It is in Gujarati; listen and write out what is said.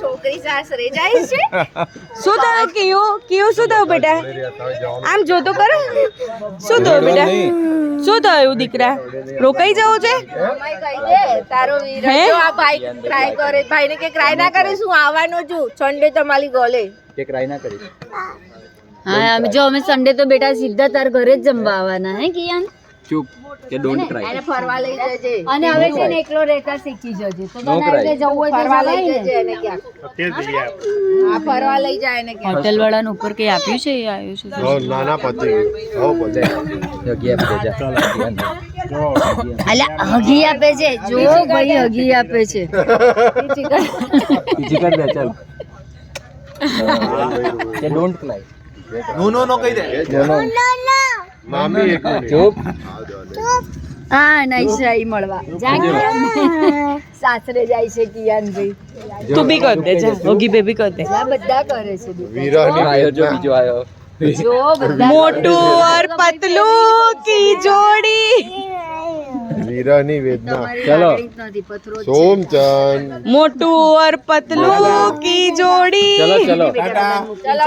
છોકરી સાસરે જાય છે। શું થયું કિયું શું થયું બેટા? આમ જો તો કરો, શું થયું બેટા? શું થયું દીકરા? રોકાઈ જવું છે? તારો વીર આ ભાઈ ક્રાય કરે, ભાઈને કે ક્રાય ના કરે, શું આવવાનો છું સન્ડે તમારી ગોલે કે ક્રાય ના કરીશ। હા જો અમે સન્ડે તો બેટા સીધા તાર ઘરે જ જમવા આવવાના હે કિયાન। ચૂપ કે ડોન્ટ ક્રાય। એને ફરવા લઈ જજે અને હવે છે ને એકલો રહેતા શીખી જજે, તો તને એટલે જવું હોય તો ફરવા લઈ જવાય જજે ને। એને ક્યાં હા ફરવા લઈ જાય એને ક્યાં। હોટેલ વાળાને ઉપર કઈ આપ્યું છે? એ આવ્યું છે નાના પતિ અલ્યા હગી આપે છે, જો ભાઈ હગી આપે છે। ચિકન દે ચાલ કે ડોન્ટ ક્રાય। નો કહી દે મામી એક મિનિટ ચૂપ। હા નહીં સહી મળવા જા સાસરે જાય છે કિયાન ભાઈ। તું બી કર દે, જા હગી બેબી કર દે। આ બધા કરે છે વીરાની આયો જો બીજો આયો। જો બધા મોટું और पतलू की जोड़ी। વીરાની વેદના ચલો સોમચંદ मोटू और पतलू की जोड़ी। ચલો ચલો। ચલો